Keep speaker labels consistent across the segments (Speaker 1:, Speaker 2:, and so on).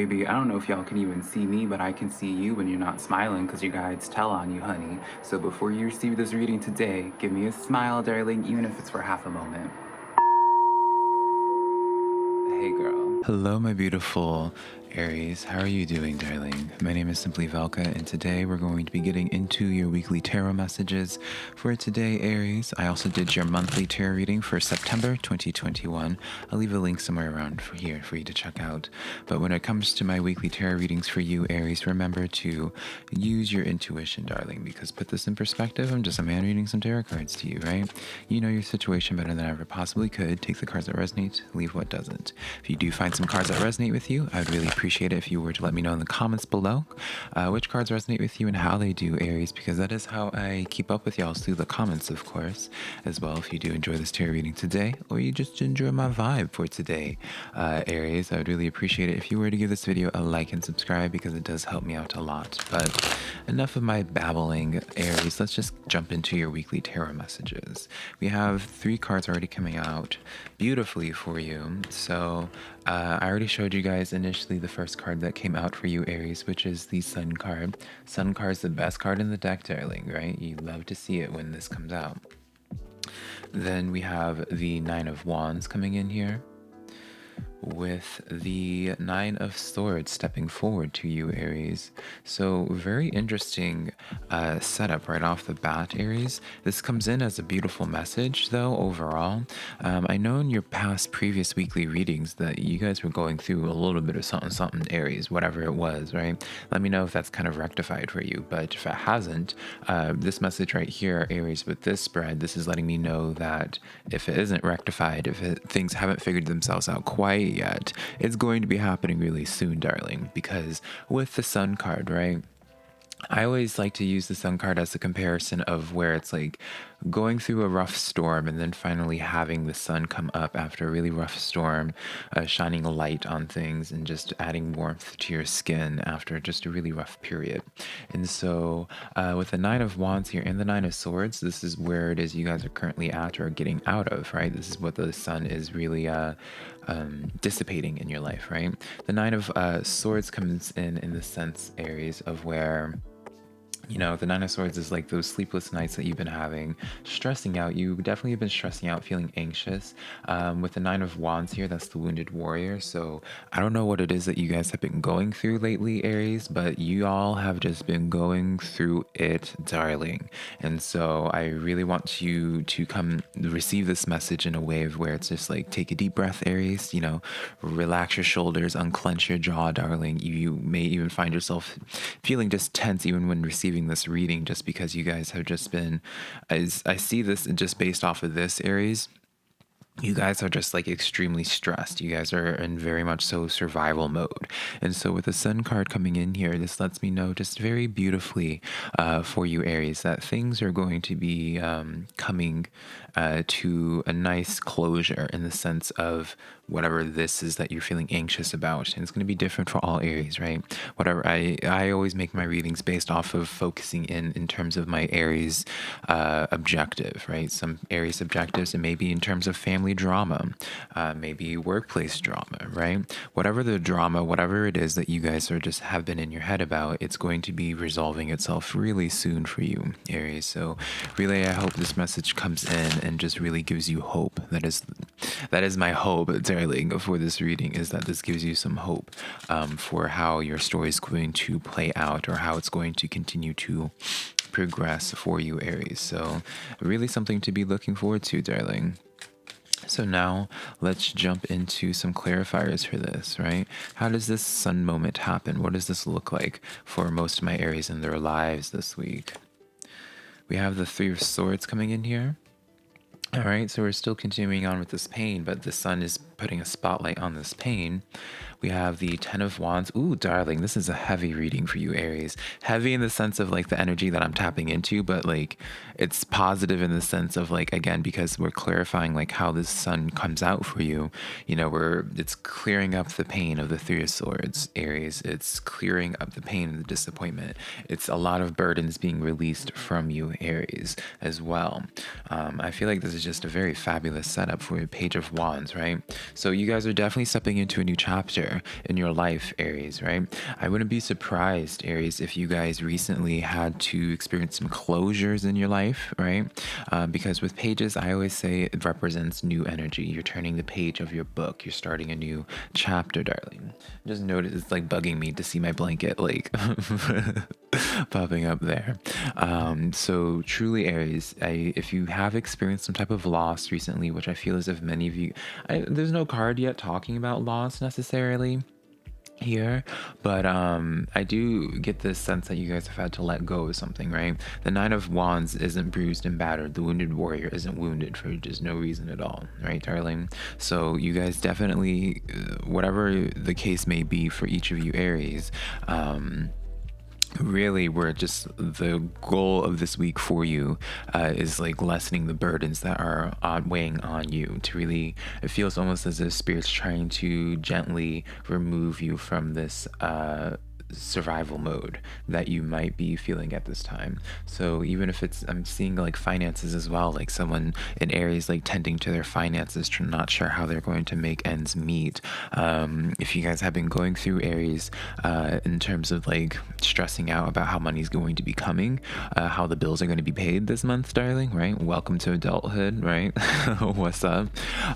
Speaker 1: Baby, I don't know if y'all can even see me, but I can see you when you're not smiling because your guides tell on you, honey. So before you receive this reading today, give me a smile, darling, even if it's for half a moment. Hey, girl. Hello, my beautiful Aries. How are you doing, darling? My name is SimplyVelca, and today we're going to be getting into your weekly tarot messages for today, Aries. I also did your monthly tarot reading for September 2021. I'll leave a link somewhere around here for you to check out. But when it comes to my weekly tarot readings for you, Aries, remember to use your intuition, darling, because put this in perspective, I'm just a man reading some tarot cards to you, right? You know your situation better than I ever possibly could. Take the cards that resonate, leave what doesn't. If you do find some cards that resonate with you, I'd really appreciate it if you were to let me know in the comments below which cards resonate with you and how they do, Aries, because that is how I keep up with y'all, through the comments, of course, as well. If you do enjoy this tarot reading today, or you just enjoy my vibe for today, Aries, I would really appreciate it if you were to give this video a like and subscribe, because it does help me out a lot. But enough of my babbling, Aries. Let's just jump into your weekly tarot messages. We have 3 cards already coming out beautifully for you. So I already showed you guys initially the first card that came out for you, Aries, which is the Sun card. Sun card is the best card in the deck, darling, right? You love to see it when this comes out. Then we have the Nine of Wands coming in here, with the Nine of Swords stepping forward to you, Aries. So very interesting setup right off the bat, Aries. This comes in as a beautiful message, though, overall. I know in your past previous weekly readings that you guys were going through a little bit of something, Aries, whatever it was, right? Let me know if that's kind of rectified for you. But if it hasn't, this message right here, Aries, with this spread, this is letting me know that if it isn't rectified, if things haven't figured themselves out quite yet, it's going to be happening really soon, darling, because with the Sun card, right? I always like to use the Sun card as a comparison of where it's like going through a rough storm and then finally having the sun come up after a really rough storm, shining a light on things and just adding warmth to your skin after just a really rough period. And so with the Nine of Wands here and the Nine of Swords, this is where it is you guys are currently at or getting out of, right? This is what the sun is really dissipating in your life, right? The Nine of Swords comes in the sense, Aries, of where, you know, the Nine of Swords is like those sleepless nights that you've been having, stressing out. You definitely have been stressing out, feeling anxious. With the Nine of Wands here, that's the wounded warrior. So I don't know what it is that you guys have been going through lately, Aries, but you all have just been going through it, darling. And so I really want you to come receive this message in a way of where it's just like, take a deep breath, Aries, you know, relax your shoulders, unclench your jaw, darling. You may even find yourself feeling just tense even when receiving this reading, just because you guys have just been, as I see this just based off of this, Aries, you guys are just like extremely stressed. You guys are in very much so survival mode. And so with the Sun card coming in here, this lets me know just very beautifully for you, Aries, that things are going to be coming to a nice closure in the sense of whatever this is that you're feeling anxious about. And it's going to be different for all Aries, right? Whatever, I always make my readings based off of focusing in terms of my Aries objective, right? Some Aries objectives, and maybe in terms of family drama, maybe workplace drama, right? Whatever the drama, whatever it is that you guys are just have been in your head about, it's going to be resolving itself really soon for you, Aries. So really, I hope this message comes in and just really gives you hope. That is my hope, darling, for this reading, is that this gives you some hope for how your story is going to play out, or how it's going to continue to progress for you, Aries. So really something to be looking forward to, darling. So now let's jump into some clarifiers for this, right? How does this sun moment happen? What does this look like for most of my Aries in their lives this week? We have the Three of Swords coming in here. All right, so we're still continuing on with this pain, but the sun is putting a spotlight on this pain. We have the Ten of Wands. Ooh, darling, this is a heavy reading for you, Aries. Heavy in the sense of like the energy that I'm tapping into, but like it's positive in the sense of like, again, because we're clarifying like how this sun comes out for you. You know, it's clearing up the pain of the Three of Swords, Aries. It's clearing up the pain and the disappointment. It's a lot of burdens being released from you, Aries, as well. I feel like this is just a very fabulous setup for a Page of Wands, right? So you guys are definitely stepping into a new chapter in your life, Aries, right? I wouldn't be surprised, Aries, if you guys recently had to experience some closures in your life, right? Because with pages, I always say it represents new energy. You're turning the page of your book. You're starting a new chapter, darling. Just notice it's like bugging me to see my blanket like popping up there. So truly, Aries, if you have experienced some type of loss recently, which I feel as if many of you, there's no card yet talking about loss necessarily here, but I do get this sense that you guys have had to let go of something, right? The Nine of Wands isn't bruised and battered. The wounded warrior isn't wounded for just no reason at all, right, darling? So you guys definitely, whatever the case may be for each of you, Aries, really we're just the goal of this week for you is like lessening the burdens that are weighing on you. To really, it feels almost as if spirit's trying to gently remove you from this survival mode that you might be feeling at this time. So even if it's, I'm seeing like finances as well, like someone in Aries like tending to their finances, not sure how they're going to make ends meet. If you guys have been going through Aries in terms of like stressing out about how money's going to be coming, how the bills are going to be paid this month, darling, right? Welcome to adulthood, right? What's up?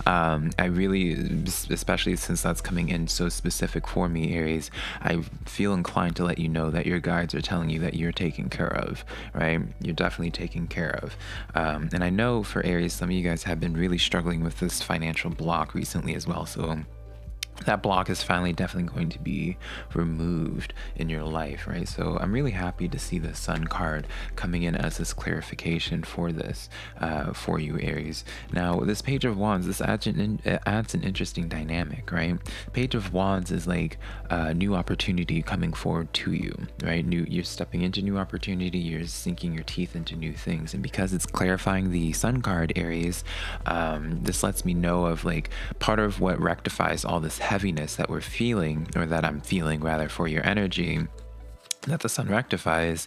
Speaker 1: I really, especially since that's coming in so specific for me, Aries, I feel inclined to let you know that your guides are telling you that you're taken care of, right? You're definitely taken care of. And I know for Aries, some of you guys have been really struggling with this financial block recently as well. So that block is finally definitely going to be removed in your life, right? So I'm really happy to see the Sun card coming in as this clarification for this, for you, Aries. Now, this Page of Wands, this adds an interesting dynamic, right? Page of Wands is like a new opportunity coming forward to you, right? You're stepping into new opportunity, you're sinking your teeth into new things. And because it's clarifying the Sun card, Aries, this lets me know of like part of what rectifies all this heaviness that we're feeling, or that I'm feeling rather, for your energy that the Sun rectifies.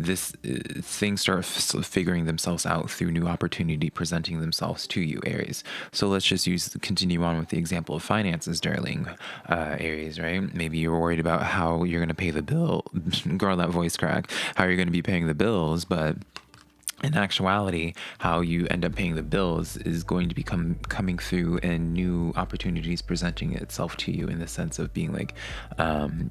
Speaker 1: Things start figuring themselves out through new opportunity presenting themselves to you, Aries. So let's just continue on with the example of finances, darling, Aries, right? Maybe you're worried about how you're going to pay the bill. Girl, that voice crack. How you're going to be paying the bills, but in actuality, how you end up paying the bills is going to be coming through, and new opportunities presenting itself to you in the sense of being like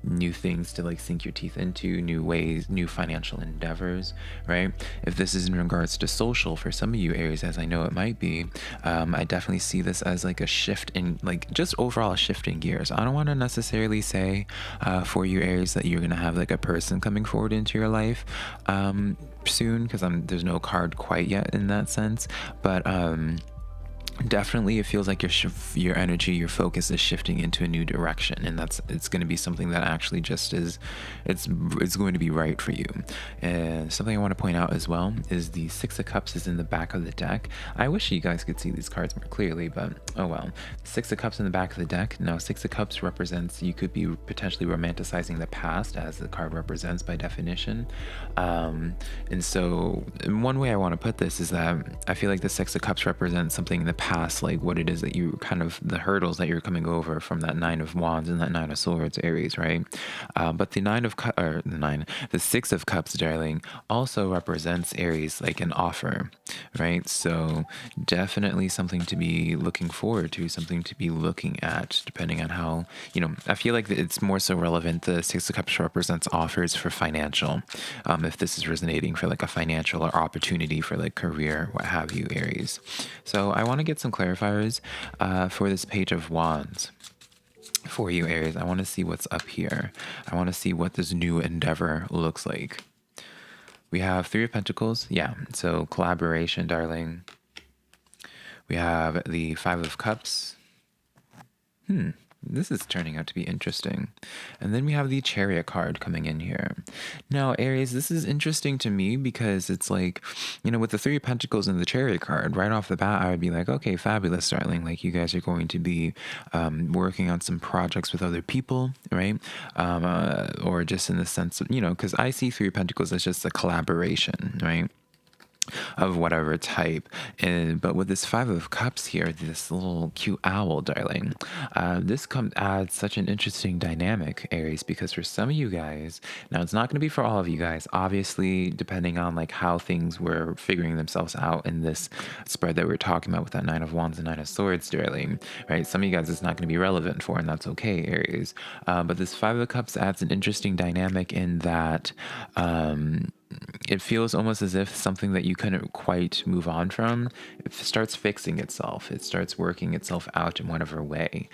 Speaker 1: new things to like sink your teeth into, new ways, new financial endeavors, right? If this is in regards to social for some of you, Aries, as I know it might be, I definitely see this as like a shift in, like, just overall a shift in gears. I don't want to necessarily say for you, Aries, that you're going to have like a person coming forward into your life soon, because there's no card quite yet in that sense, but definitely it feels like your energy, your focus is shifting into a new direction, and it's going to be something that actually just is, it's going to be right for you. And something I want to point out as well is the Six of Cups is in the back of the deck. I wish you guys could see these cards more clearly, but oh well. Six of Cups in the back of the deck. Now, Six of Cups represents, you could be potentially romanticizing the past, as the card represents by definition. And so one way I want to put this is that I feel like the Six of Cups represents something in the past, like what it is that you kind of, the hurdles that you're coming over from that Nine of Wands and that Nine of Swords, Aries, right? But the Six of Cups, darling, also represents, Aries, like an offer, right? So definitely something to be looking forward to, something to be looking at, depending on how, I feel like it's more so relevant. The Six of Cups represents offers for financial, if this is resonating for like a financial or opportunity for like career, what have you, Aries. So I want to get some clarifiers for this Page of Wands for you, Aries. I want to see what's up here. I want to see what this new endeavor looks like. We have Three of Pentacles. Yeah, so collaboration, darling. We have the Five of Cups. This is turning out to be interesting. And then we have the Chariot card coming in here. Now, Aries, this is interesting to me because it's like, with the Three of Pentacles and the Chariot card, right off the bat, I would be like, okay, fabulous, darling. Like, you guys are going to be working on some projects with other people, right? Or just in the sense of, because I see Three of Pentacles as just a collaboration, right? of whatever type. But with this Five of Cups here, this little cute owl, darling, this adds such an interesting dynamic, Aries, because for some of you guys, now it's not going to be for all of you guys, obviously, depending on like how things were figuring themselves out in this spread that we're talking about with that Nine of Wands and Nine of Swords, darling, right? Some of you guys it's not going to be relevant for, and that's okay, Aries. But this Five of Cups adds an interesting dynamic in that it feels almost as if something that you couldn't quite move on from, it starts fixing itself. It starts working itself out in whatever way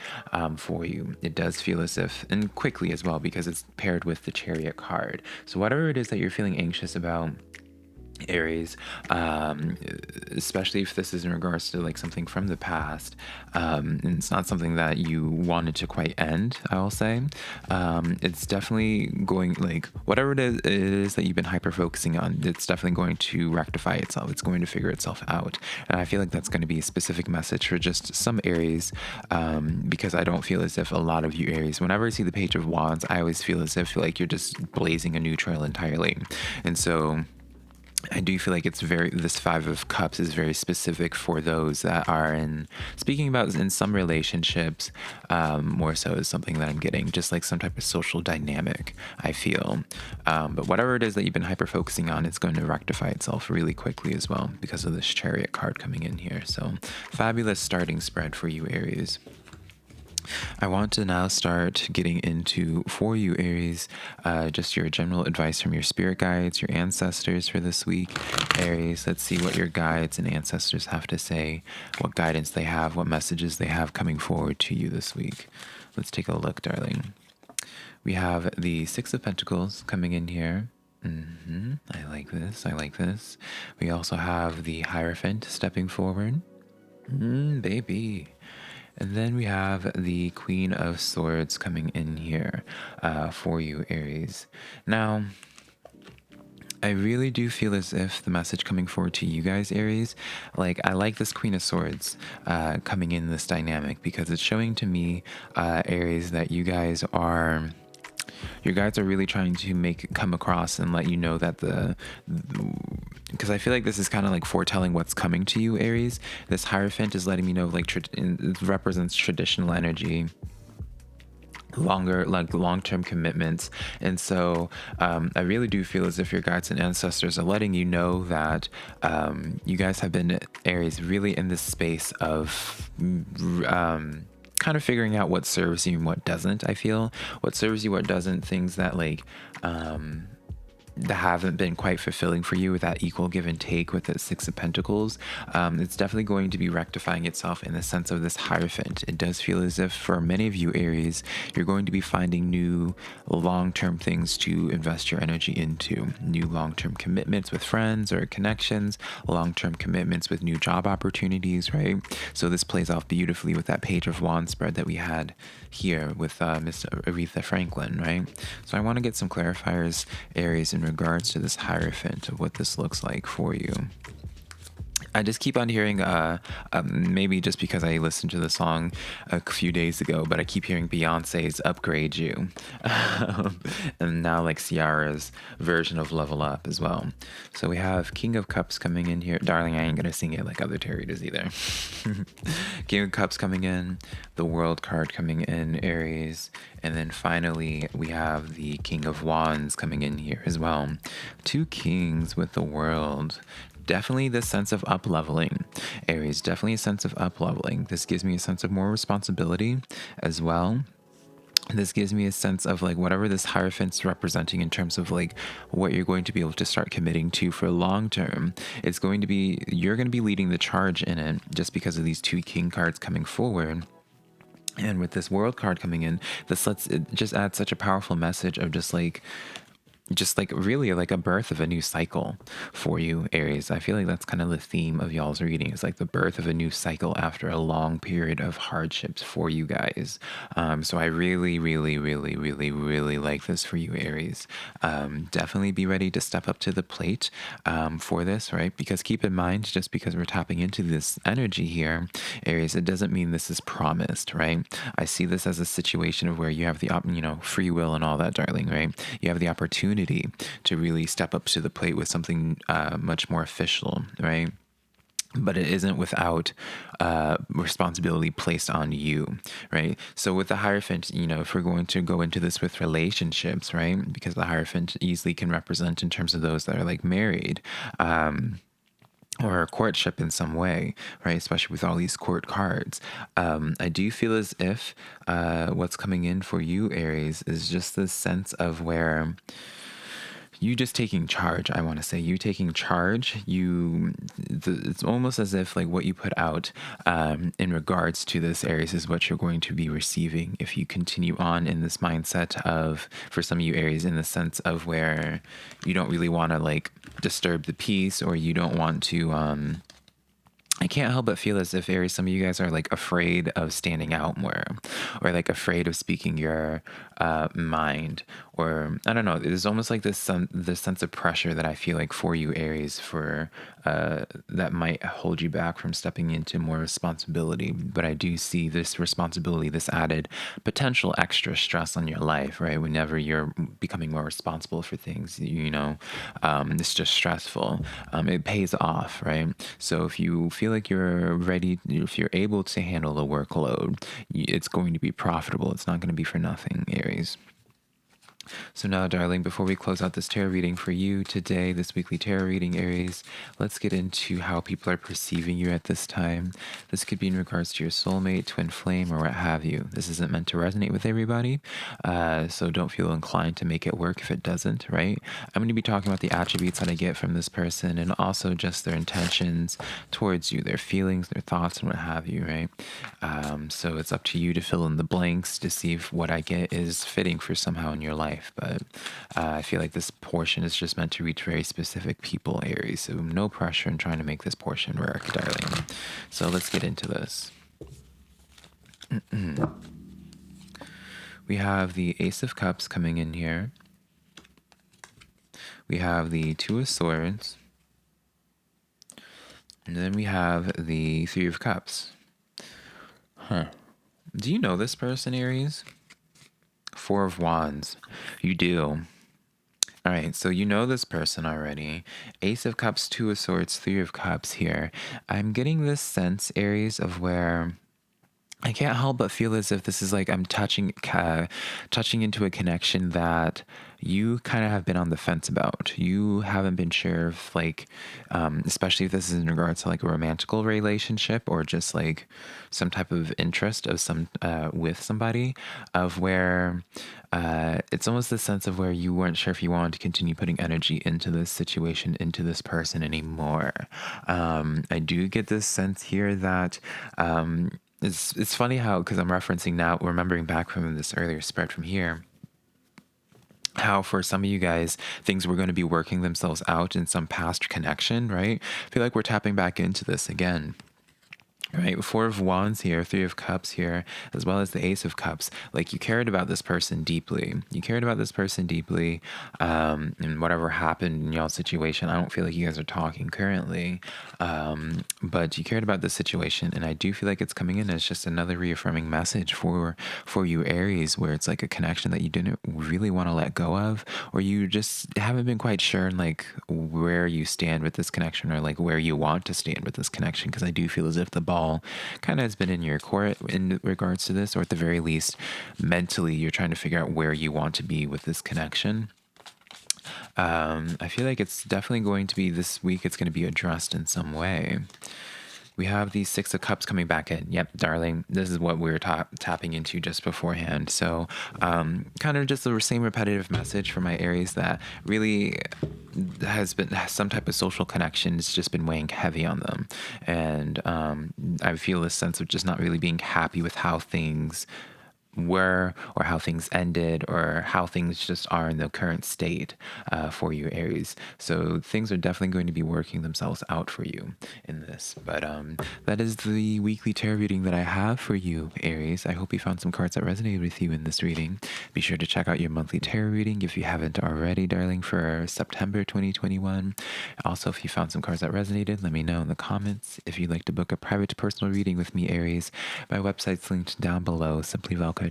Speaker 1: for you. It does feel as if, and quickly as well, because it's paired with the Chariot card. So whatever it is that you're feeling anxious about, Aries, especially if this is in regards to like something from the past, and it's not something that you wanted to quite end, I will say, it's definitely going, like whatever it is that you've been hyper focusing on, it's definitely going to rectify itself. It's going to figure itself out, and I feel like that's going to be a specific message for just some Aries, because I don't feel as if a lot of you Aries, whenever I see the Page of Wands, I always feel as if like you're just blazing a new trail entirely. And so I do feel like this Five of Cups is very specific for those that are speaking about in some relationships, more so is something that I'm getting, just like some type of social dynamic, I feel. But whatever it is that you've been hyper focusing on, it's going to rectify itself really quickly as well because of this Chariot card coming in here. So fabulous starting spread for you, Aries. I want to now start getting into, for you Aries, just your general advice from your spirit guides, your ancestors for this week. Aries, let's see what your guides and ancestors have to say, what guidance they have, what messages they have coming forward to you this week. Let's take a look, darling. We have the Six of Pentacles coming in here. I like this. I like this. We also have the Hierophant stepping forward. Baby. And then we have the Queen of Swords coming in here for you, Aries. Now, I really do feel as if the message coming forward to you guys, Aries, like I like this Queen of Swords coming in this dynamic because it's showing to me, Aries, that you guys are really trying to come across and let you know that because I feel like this is kind of like foretelling what's coming to you, Aries. This Hierophant is letting me know like it represents traditional energy, long-term commitments. And so I really do feel as if your guides and ancestors are letting you know that you guys have been, Aries, really in this space of kind of figuring out what serves you and what doesn't. I feel what serves you, what doesn't, things that like that haven't been quite fulfilling for you with that equal give and take with the Six of Pentacles. It's definitely going to be rectifying itself in the sense of this Hierophant. It does feel as if for many of you Aries, you're going to be finding new long-term things to invest your energy into, new long-term commitments with friends or connections, long-term commitments with new job opportunities, right? So this plays off beautifully with that Page of Wands spread that we had here with Miss Aretha Franklin, right? So I want to get some clarifiers, Aries, in regards to this Hierophant of what this looks like for you. I just keep on hearing, maybe just because I listened to the song a few days ago, but I keep hearing Beyonce's Upgrade You. And now like Ciara's version of Level Up as well. So we have King of Cups coming in here. Darling, I ain't going to sing it like other tarot does either. King of Cups coming in, the World card coming in, Aries. And then finally, we have the King of Wands coming in here as well. Two kings with the World. Definitely this sense of up-leveling, Aries, definitely a sense of up-leveling. This gives me a sense of more responsibility as well. This gives me a sense of like whatever this Hierophant's representing in terms of like what you're going to be able to start committing to for long term. It's going to be, you're going to be leading the charge in it just because of these two king cards coming forward. And with this World card coming in, it just adds such a powerful message of just like really like a birth of a new cycle for you, Aries. I feel like that's kind of the theme of y'all's reading. It's like the birth of a new cycle after a long period of hardships for you guys. So I really, really, really, really, really like this for you, Aries. Definitely be ready to step up to the plate for this, right? Because keep in mind, just because we're tapping into this energy here, Aries, it doesn't mean this is promised, right? I see this as a situation of where you have the free will and all that, darling, right? You have the opportunity opportunity to really step up to the plate with something much more official, right? But it isn't without responsibility placed on you, right? So with the Hierophant, if we're going to go into this with relationships, right? Because the Hierophant easily can represent in terms of those that are like married, or courtship in some way, right? Especially with all these court cards. I do feel as if what's coming in for you, Aries, is just this sense of where you just taking charge. I want to say you taking charge. It's almost as if like what you put out in regards to this, Aries, is what you're going to be receiving if you continue on in this mindset of, for some of you Aries, in the sense of where you don't really want to like disturb the peace, or you don't want to I can't help but feel as if, Aries, some of you guys are like afraid of standing out more, or like afraid of speaking your mind, or I don't know. There's almost like this sense of pressure that I feel like for you, Aries, for that might hold you back from stepping into more responsibility. But I do see this responsibility, this added potential extra stress on your life, right? Whenever you're becoming more responsible for things, it's just stressful. It pays off, right? So if you feel like you're ready, if you're able to handle the workload, it's going to be profitable. It's not going to be for nothing, Aries. So now, darling, before we close out this tarot reading for you today, this weekly tarot reading, Aries, let's get into how people are perceiving you at this time. This could be in regards to your soulmate, twin flame, or what have you. This isn't meant to resonate with everybody, so don't feel inclined to make it work if it doesn't, right? I'm going to be talking about the attributes that I get from this person, and also just their intentions towards you, their feelings, their thoughts, and what have you, right? So it's up to you to fill in the blanks to see if what I get is fitting for somehow in your life. But I feel like this portion is just meant to reach very specific people, Aries. So no pressure in trying to make this portion work, darling. So let's get into this. We have the Ace of Cups coming in here. We have the Two of Swords. And then we have the Three of Cups. Do you know this person, Aries? Four of Wands. You do. All right, so you know this person already. Ace of Cups, Two of Swords, Three of Cups here. I'm getting this sense, Aries, of where I can't help but feel as if this is like I'm touching into a connection that you kind of have been on the fence about. You haven't been sure if like, especially if this is in regards to like a romantical relationship, or just like some type of interest of some with somebody, of where it's almost the sense of where you weren't sure if you wanted to continue putting energy into this situation, into this person anymore. I do get this sense here that it's funny how, because I'm remembering back from this earlier spread from here, how for some of you guys, things were going to be working themselves out in some past connection, right? I feel like we're tapping back into this again. Right, Four of Wands here, Three of Cups here, as well as the Ace of Cups. Like, you cared about this person deeply. And whatever happened in y'all's situation, I don't feel like you guys are talking currently, but you cared about this situation, and I do feel like it's coming in as just another reaffirming message for you, Aries, where it's like a connection that you didn't really want to let go of, or you just haven't been quite sure in like where you stand with this connection, or like where you want to stand with this connection, because I do feel as if the ball kind of has been in your court in regards to this, or at the very least mentally you're trying to figure out where you want to be with this connection. I feel like it's definitely going to be this week, it's going to be addressed in some way. We have the Six of Cups coming back in. Yep, darling, this is what we were tapping into just beforehand. So kind of just the same repetitive message for my Aries that really has some type of social connection has just been weighing heavy on them. And I feel this sense of just not really being happy with how things were, or how things ended, or how things just are in the current state for you, Aries. So things are definitely going to be working themselves out for you in this. But that is the weekly tarot reading that I have for you, Aries. I hope you found some cards that resonated with you in this reading. Be sure to check out your monthly tarot reading if you haven't already, darling, for September 2021. Also, if you found some cards that resonated, let me know in the comments. If you'd like to book a private personal reading with me, Aries, my website's linked down below, SimplyVelca.com.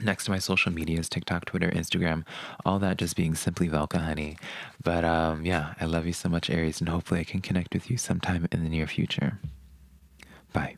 Speaker 1: Next to my social medias, TikTok, Twitter, Instagram, all that just being SimplyVelca, honey. But yeah, I love you so much, Aries, and hopefully I can connect with you sometime in the near future. Bye.